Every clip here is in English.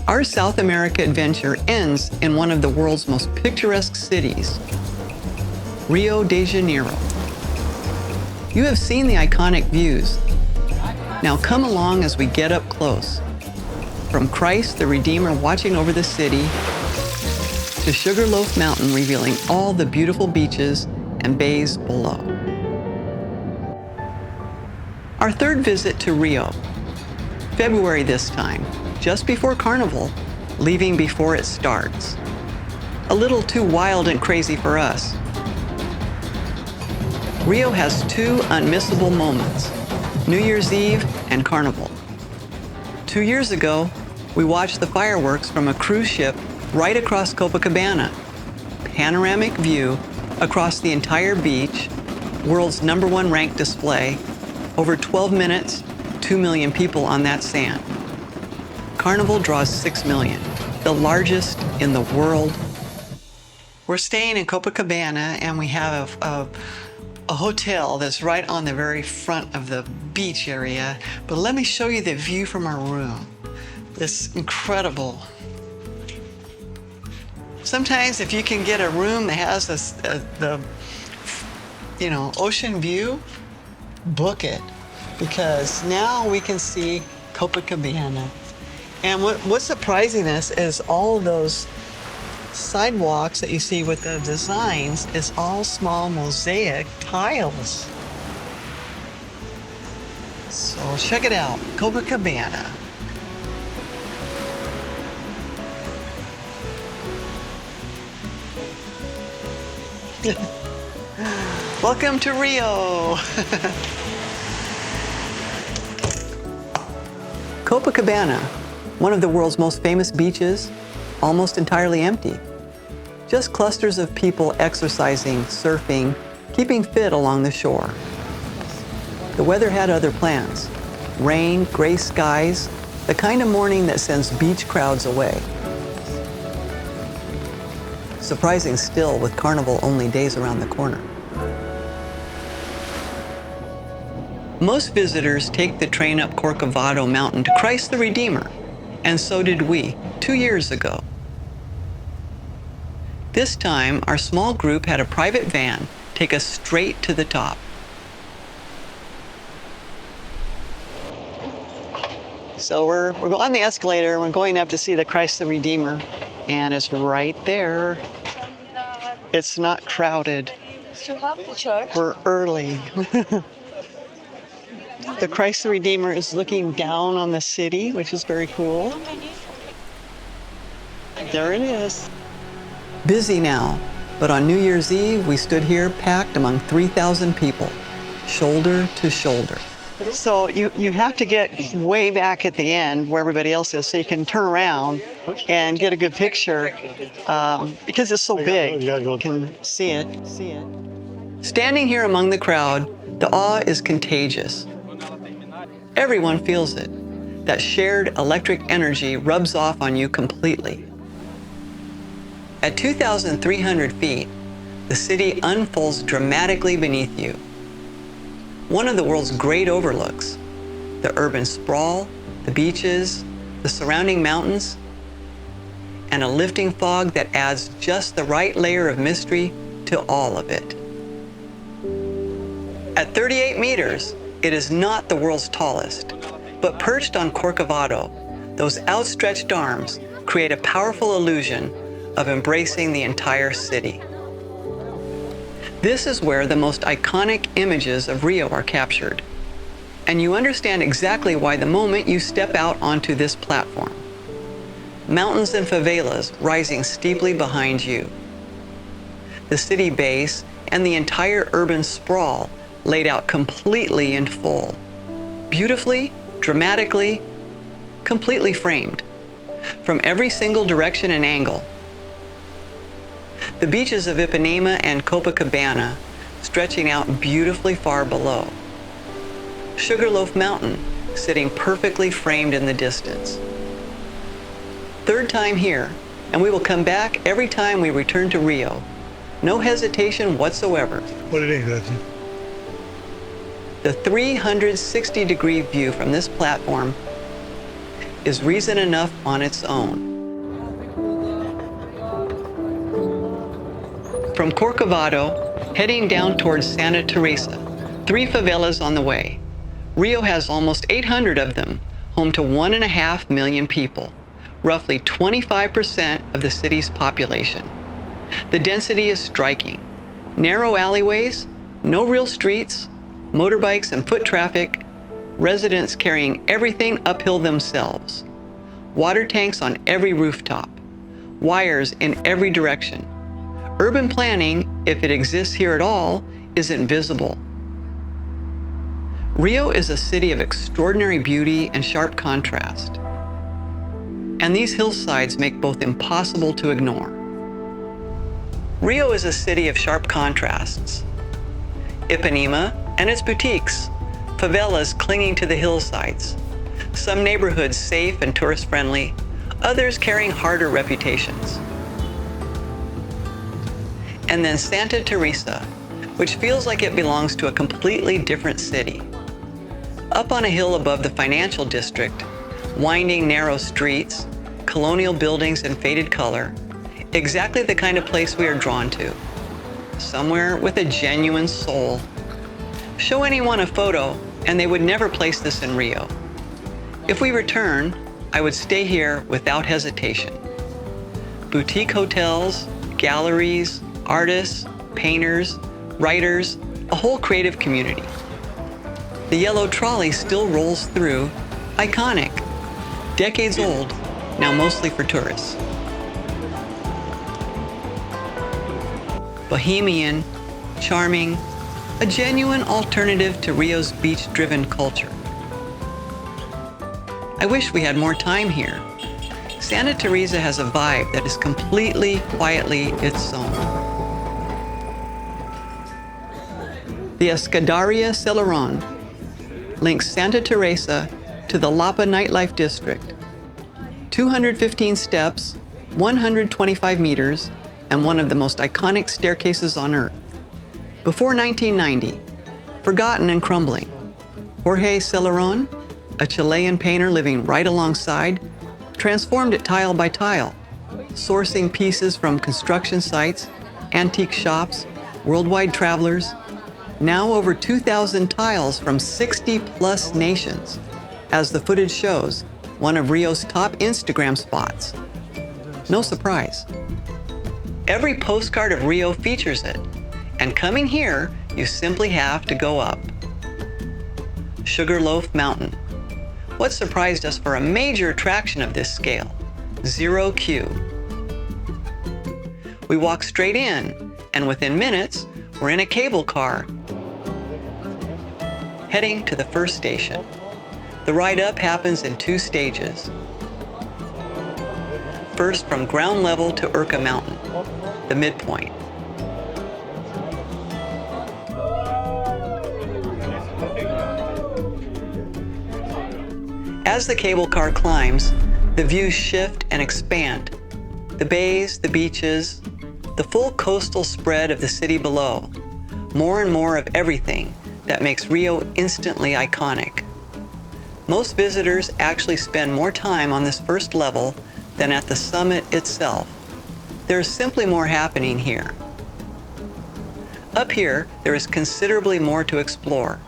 Our South America adventure ends in one of the world's most picturesque cities, Rio de Janeiro. You have seen the iconic views. Now come along as we get up close. From Christ the Redeemer watching over the city, to Sugarloaf Mountain revealing all the beautiful beaches and bays below. Our third visit to Rio, February this time, just before Carnival, leaving before it starts. A little too wild and crazy for us. Rio has two unmissable moments, New Year's Eve and Carnival. 2 years ago, we watched the fireworks from a cruise ship right across Copacabana. Panoramic view across the entire beach, world's #1 ranked display, over 12 minutes, 2 million people on that sand. Carnival draws 6 million, the largest in the world. We're staying in Copacabana and we have a hotel that's right on the very front of the beach area. But let me show you the view from our room. This incredible. Sometimes if you can get a room that has the ocean view, book it, because now we can see Copacabana. And what's surprising us is all those sidewalks that you see with the designs is all small mosaic tiles. So check it out, Copacabana. Welcome to Rio. Copacabana, one of the world's most famous beaches, almost entirely empty. Just clusters of people exercising, surfing, keeping fit along the shore. The weather had other plans. Rain, gray skies, the kind of morning that sends beach crowds away. Surprising still with Carnival only days around the corner. Most visitors take the train up Corcovado Mountain to Christ the Redeemer, and so did we 2 years ago. This time, our small group had a private van take us straight to the top. So we're on the escalator, we're going up to see the Christ the Redeemer, and it's right there. It's not crowded. We're early. The Christ the Redeemer is looking down on the city, which is very cool. There it is. Busy now, but on New Year's Eve, we stood here packed among 3,000 people, shoulder to shoulder. So you have to get way back at the end where everybody else is so you can turn around and get a good picture because it's so big. You can see it. Standing here among the crowd, the awe is contagious. Everyone feels it. That shared electric energy rubs off on you completely. At 2,300 feet, the city unfolds dramatically beneath you. One of the world's great overlooks, the urban sprawl, the beaches, the surrounding mountains, and a lifting fog that adds just the right layer of mystery to all of it. At 38 meters, it is not the world's tallest, but perched on Corcovado, those outstretched arms create a powerful illusion of embracing the entire city. This is where the most iconic images of Rio are captured, and you understand exactly why the moment you step out onto this platform. Mountains and favelas rising steeply behind you. The city base and the entire urban sprawl laid out completely in full. Beautifully, dramatically, completely framed. From every single direction and angle. The beaches of Ipanema and Copacabana stretching out beautifully far below. Sugarloaf Mountain sitting perfectly framed in the distance. Third time here, and we will come back every time we return to Rio. No hesitation whatsoever. What it is, Dustin? The 360-degree view from this platform is reason enough on its own. From Corcovado, heading down towards Santa Teresa, 3 favelas on the way. Rio has almost 800 of them, home to 1.5 million people, roughly 25% of the city's population. The density is striking. Narrow alleyways, no real streets, motorbikes and foot traffic, residents carrying everything uphill themselves. Water tanks on every rooftop, wires in every direction. Urban planning, if it exists here at all, isn't visible. Rio is a city of extraordinary beauty and sharp contrast. And these hillsides make both impossible to ignore. Rio is a city of sharp contrasts. Ipanema and its boutiques, favelas clinging to the hillsides, some neighborhoods safe and tourist-friendly, others carrying harder reputations. And then Santa Teresa, which feels like it belongs to a completely different city. Up on a hill above the financial district, winding narrow streets, colonial buildings in faded color, exactly the kind of place we are drawn to. Somewhere with a genuine soul. Show anyone a photo and they would never place this in Rio. If we return, I would stay here without hesitation. Boutique hotels, galleries, artists, painters, writers, a whole creative community. The yellow trolley still rolls through, iconic, decades old, now mostly for tourists. Bohemian, charming, a genuine alternative to Rio's beach-driven culture. I wish we had more time here. Santa Teresa has a vibe that is completely, quietly its own. The Escadaria Selarón links Santa Teresa to the Lapa nightlife district. 215 steps, 125 meters, and one of the most iconic staircases on Earth. Before 1990, forgotten and crumbling, Jorge Selarón, a Chilean painter living right alongside, transformed it tile by tile, sourcing pieces from construction sites, antique shops, worldwide travelers. Now over 2,000 tiles from 60-plus nations. As the footage shows, one of Rio's top Instagram spots. No surprise. Every postcard of Rio features it, and coming here, you simply have to go up. Sugarloaf Mountain. What surprised us for a major attraction of this scale? Zero queue. We walk straight in, and within minutes, we're in a cable car heading to the first station. The ride up happens in 2 stages. First, from ground level to Urca Mountain, the midpoint. As the cable car climbs, the views shift and expand. The bays, the beaches, the full coastal spread of the city below. More and more of everything that makes Rio instantly iconic. Most visitors actually spend more time on this first level than at the summit itself. There's simply more happening here. Up here, there is considerably more to explore.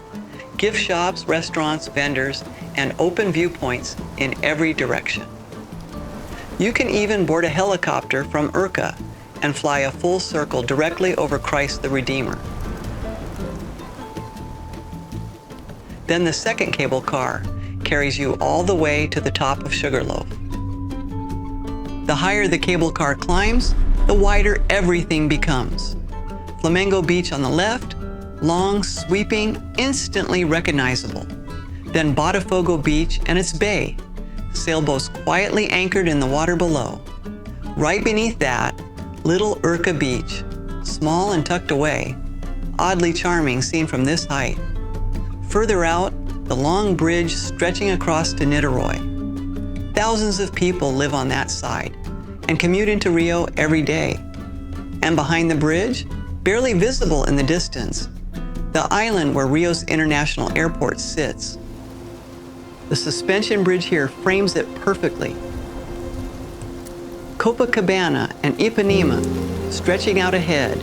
Gift shops, restaurants, vendors, and open viewpoints in every direction. You can even board a helicopter from Urca and fly a full circle directly over Christ the Redeemer. Then the second cable car carries you all the way to the top of Sugarloaf. The higher the cable car climbs, the wider everything becomes. Flamengo Beach on the left, long, sweeping, instantly recognizable. Then Botafogo Beach and its bay, sailboats quietly anchored in the water below. Right beneath that, little Urca Beach, small and tucked away, oddly charming seen from this height. Further out, the long bridge stretching across to Niterói. Thousands of people live on that side and commute into Rio every day. And behind the bridge, barely visible in the distance, the island where Rio's international airport sits. The suspension bridge here frames it perfectly. Copacabana and Ipanema stretching out ahead.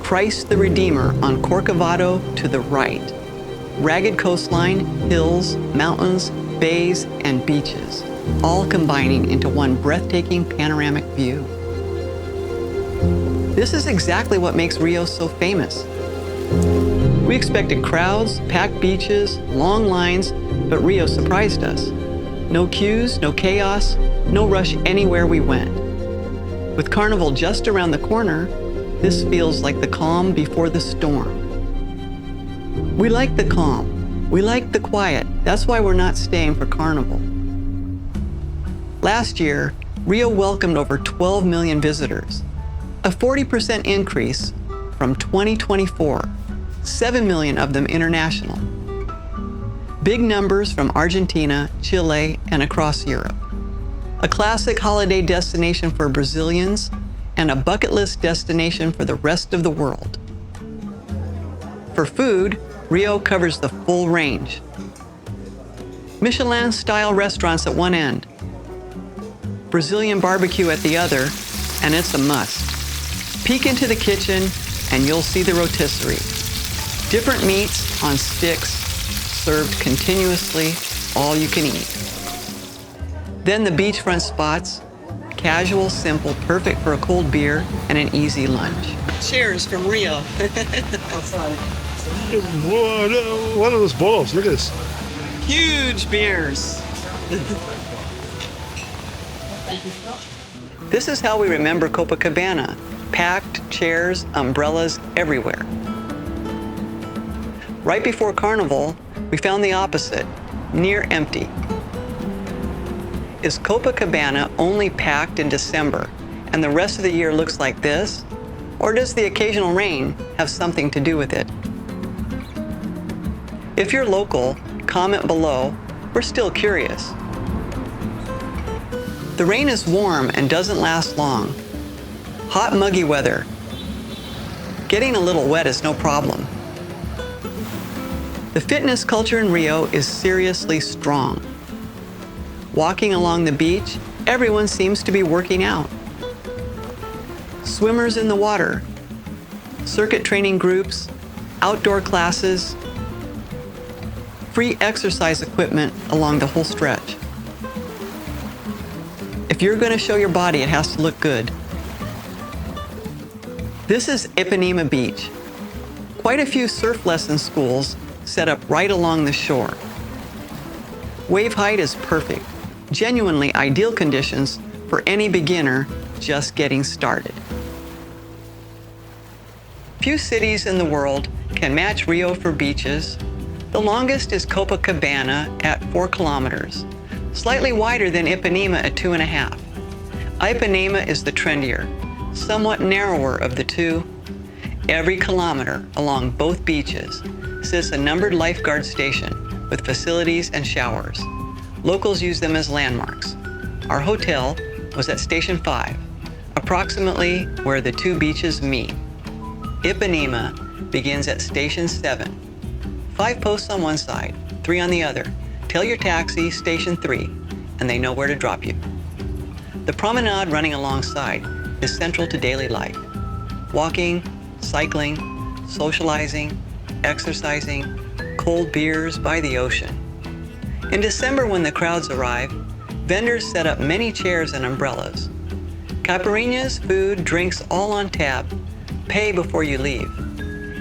Christ the Redeemer on Corcovado to the right. Ragged coastline, hills, mountains, bays, and beaches, all combining into one breathtaking panoramic view. This is exactly what makes Rio so famous. We expected crowds, packed beaches, long lines, but Rio surprised us. No queues, no chaos, no rush anywhere we went. With Carnival just around the corner, this feels like the calm before the storm. We like the calm. We like the quiet. That's why we're not staying for Carnival. Last year, Rio welcomed over 12 million visitors, a 40% increase from 2024, 7 million of them international. Big numbers from Argentina, Chile, and across Europe. A classic holiday destination for Brazilians and a bucket list destination for the rest of the world. For food, Rio covers the full range. Michelin-style restaurants at one end, Brazilian barbecue at the other, and it's a must. Peek into the kitchen and you'll see the rotisserie. Different meats on sticks, served continuously, all you can eat. Then the beachfront spots, casual, simple, perfect for a cold beer and an easy lunch. Cheers from Rio. What are those bottles? Look at this. Huge beers. This is how we remember Copacabana. Packed chairs, umbrellas everywhere. Right before Carnival, we found the opposite, near empty. Is Copacabana only packed in December and the rest of the year looks like this? Or does the occasional rain have something to do with it? If you're local, comment below. We're still curious. The rain is warm and doesn't last long. Hot, muggy weather. Getting a little wet is no problem. The fitness culture in Rio is seriously strong. Walking along the beach, everyone seems to be working out. Swimmers in the water, circuit training groups, outdoor classes, free exercise equipment along the whole stretch. If you're going to show your body, it has to look good. This is Ipanema Beach. Quite a few surf lesson schools set up right along the shore. Wave height is perfect, genuinely ideal conditions for any beginner just getting started. Few cities in the world can match Rio for beaches. The longest is Copacabana at 4 kilometers, slightly wider than Ipanema at 2.5. Ipanema is the trendier, somewhat narrower of the two. Every kilometer along both beaches sits a numbered lifeguard station with facilities and showers. Locals use them as landmarks. Our hotel was at Station 5, approximately where the two beaches meet. Ipanema begins at Station 7. 5 posts on one side, 3 on the other. Tell your taxi Station 3, and they know where to drop you. The promenade running alongside is central to daily life. Walking, cycling, socializing, exercising, cold beers by the ocean. In December, when the crowds arrive, vendors set up many chairs and umbrellas. Caipirinhas, food, drinks all on tap. Pay before you leave.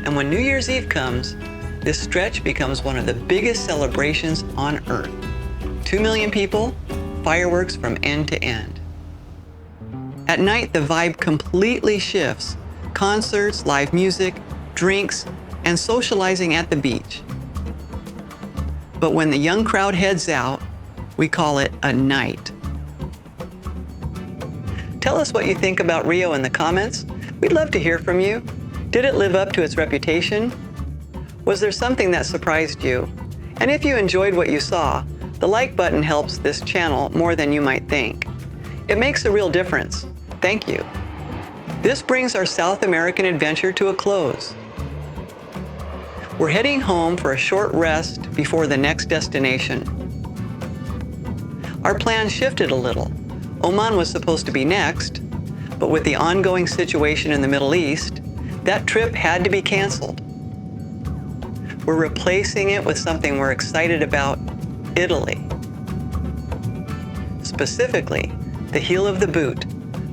And when New Year's Eve comes, this stretch becomes one of the biggest celebrations on earth. 2 million people, fireworks from end to end. At night, the vibe completely shifts. Concerts, live music, drinks, and socializing at the beach. But when the young crowd heads out, we call it a night. Tell us what you think about Rio in the comments. We'd love to hear from you. Did it live up to its reputation? Was there something that surprised you? And if you enjoyed what you saw, the like button helps this channel more than you might think. It makes a real difference. Thank you. This brings our South American adventure to a close. We're heading home for a short rest before the next destination. our plans shifted a little. Oman was supposed to be next, but with the ongoing situation in the Middle East, that trip had to be canceled. We're replacing it with something we're excited about, Italy. Specifically, the heel of the boot,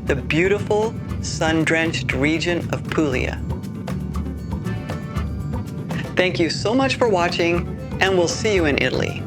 the beautiful, sun-drenched region of Puglia. Thank you so much for watching, and we'll see you in Italy.